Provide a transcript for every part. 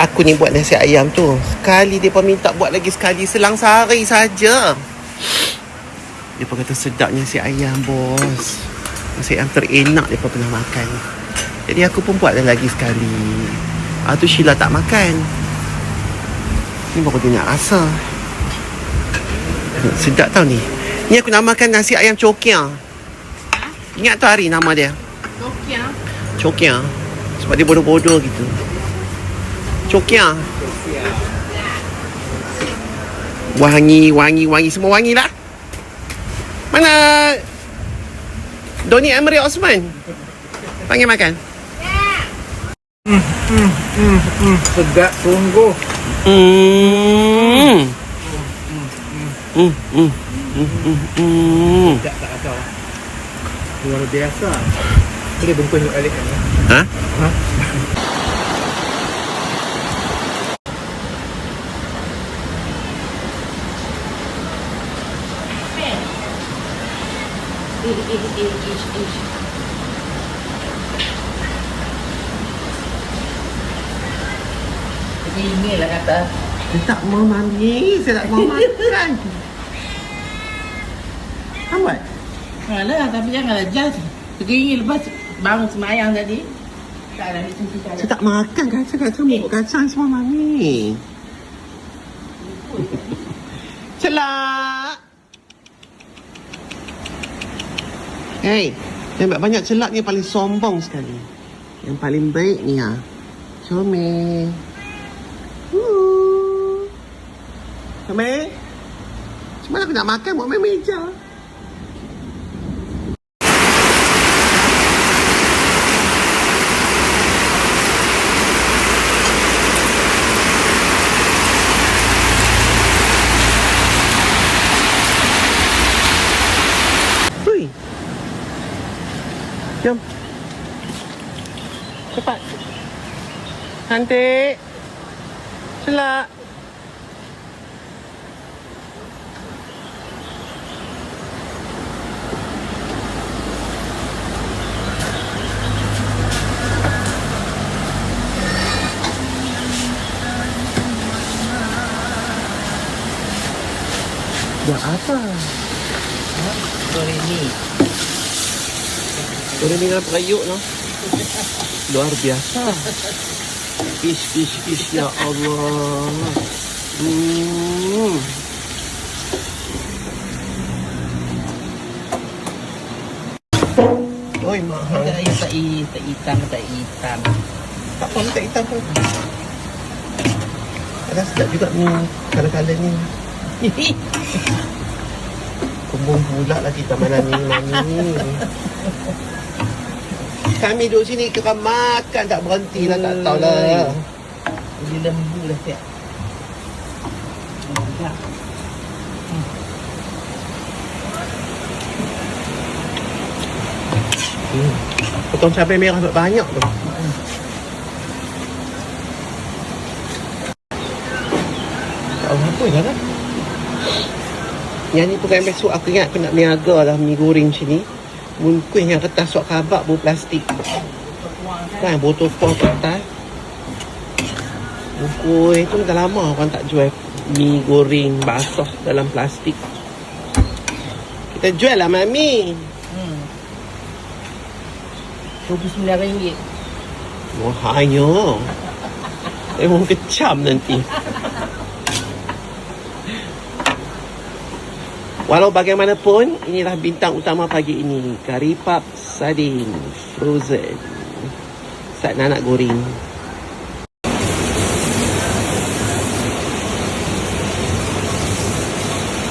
Aku ni buat nasi ayam tu. Sekali dia pun minta buat lagi sekali. Selang sehari saja. Dia pun kata sedapnya nasi ayam, bos. Nasi ayam terenak dia pun pernah makan. Jadi aku pun buat lagi sekali. Tu Sheila tak makan. Ni baru dia nak rasa. Sedap tau ni. Ni aku namakan nasi ayam cokia. Ingat tu hari nama dia? Cokia. Sebab dia bodoh-bodoh gitu. Cokia. Wangi. Semua wangi lah. Mana Doni Amri Osman? Panggil makan. Sedap sungguh. Sedap tak kacau. Luar biasa. Boleh bungkus balik kan? Ha? Ini lah kata. Saya tak mau mami. Saya tak mau makan. Amat. Alah, tapi janganlah jas. Segini lepas bangun semayang tadi. Tak ada macam tu. Saya tak makan kacang bubuk kacang semua mami. Celak. Hey, yang banyak celak ni paling sombong sekali. Yang paling baik ni Comel. Comel. Macam mana aku nak makan buat main meja? Hui. Jom. Cepat. Cantik. Celak. Buat apa? Goreng ni dalam perayuk no. Luar biasa. Fish ya Allah. Oi, mahal. Tak hitam. Tak apa, tak hitam pun. Ada sedap juga ni. Kala-kala ni. Kembung pula lah kita malam ni, mami. Kami duduk sini kita makan tak berhenti lah, tak tahulah. Jadi lembu lah siap. Potong cabai merah banyak tu. Oh, apa dah kan? Yang ni bukan besok aku ingat aku nak niaga lah mi goreng macam ni. Mungkin yang kertas suap kabak berplastik. Kan botol kuah kertas. Bungkus tu dah lama orang tak jual mi goreng basah dalam plastik. Kita jual lah mami. RM29. Mahanya. Memang kecam nanti. Walau bagaimanapun, inilah bintang utama pagi ini. Kari pap sardin frozen. Saat nak goreng.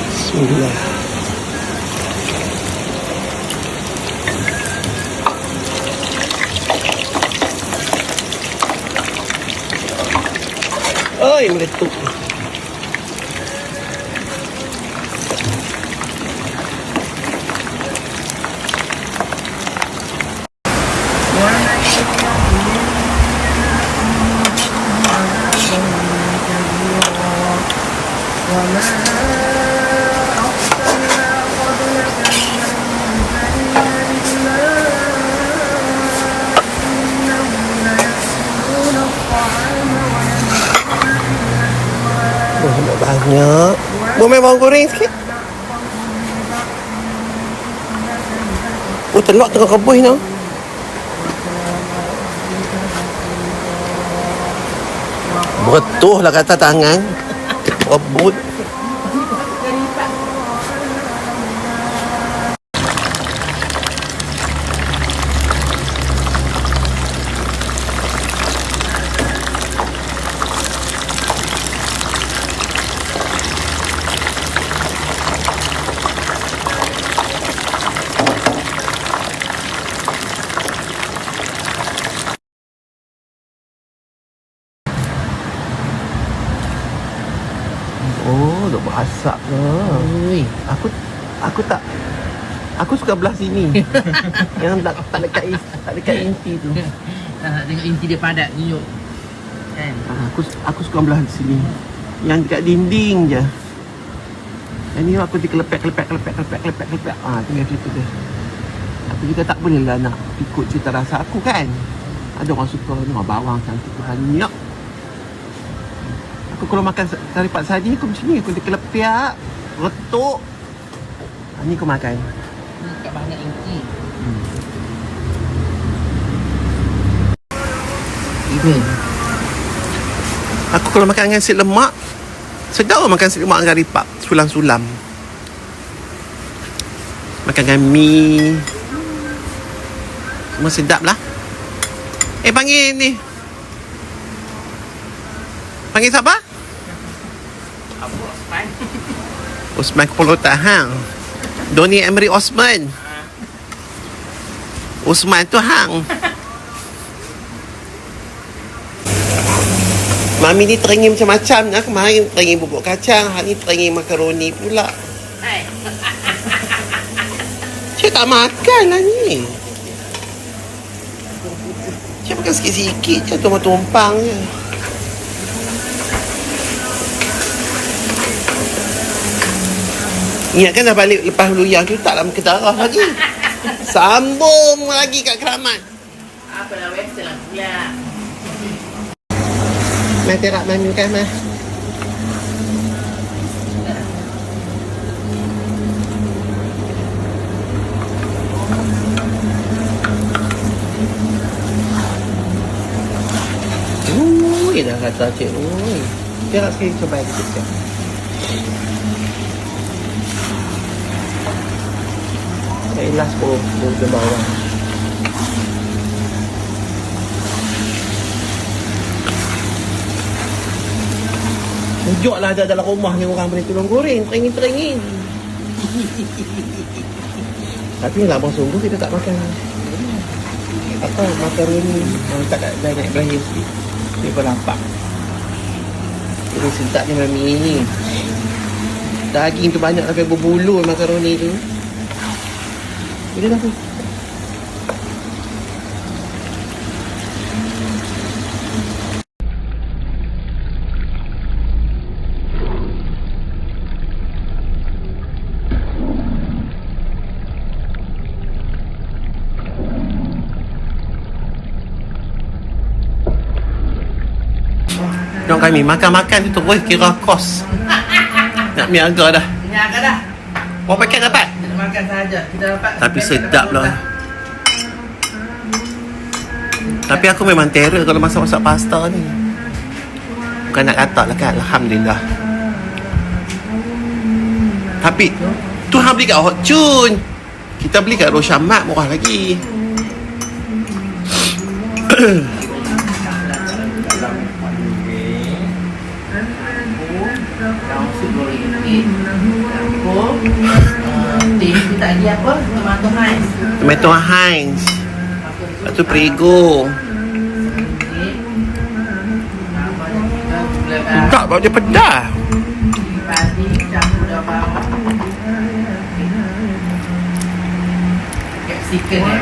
Bismillah. Oi, meletup. إنهم ليصلون الطعام Banyak. Boleh bawang goreng sikit. Oh, telur tengah rebus ni. Betul lah kata tangan. Rebut. Oh, dah berasak ke? Ui. Aku suka belah sini. Yang tak dekat inti tu. Nak tengok inti dia padat tunjuk. Kan? Aku suka belah sini. Yang dekat dinding je. Yang ni aku dikelepek. Tinggal situ je. Tapi kita tak boleh lah nak ikut cita rasa aku kan. Ada orang suka tengok bawang cantik banyak. Aku kalau makan kari pak saji aku macam ni, aku dikelepek, retuk. Ni kau makan. Ni kat banyak inti. Even. Aku kalau makan dengan nasi lemak, sedap makan nasi lemak dengan kari pak, sulam-sulam. Makan dengan mi. Semua sedap lah. Panggil ni. Panggil siapa? Abu Osman. Osman Kepala Otak hang. Doni Emery Osman. Osman tu hang. Mami ni teringin macam-macam lah. Kemarin teringin bubuk kacang, hari ni teringin makaroni pula. Hai. Cik tak makan lah ni. Cik makan sikit-sikit je, tumpang-tumpang je. Ingatkan dah balik lepas luyang tu tak lama ke darah lagi. Sambung lagi kat keramat. Apa dah western lah pula. Mai terak mami kan mah. Ui, dah kata cik. Ui. Terak sikit coba sikit. Ilas po sa bawang. Tunjuk lah ada dalam rumah ni orang boleh tolong goreng. Teringin-teringin. Tapi lah abang sungguh kita tak makan. Apa makaroni. Tak ada naik Ibrahim sikit. Dia pun nampak. Ini sedap ni mami. Daging tu banyak sampai berbulu makaroni tu. Ini dah tu. Dok kami makan-makan tu terus kira kos. Nak niaga dah. Niaga dah. Berapa paket dapat? Kita makan saja. Kita dapat. Tapi sedap lah. Tapi aku memang terror kalau masak-masak pasta ni. Bukan nak kata lah kan. Alhamdulillah. Tapi tu hang beli kat Hot Chun. Kita beli kat Roshamat murah lagi. Tadi apa? Tomato Heinz. Tomato Heinz. Lepas tu Prego. Tak, bau dia pedas. Padi campur dengan bawang. Capsicum.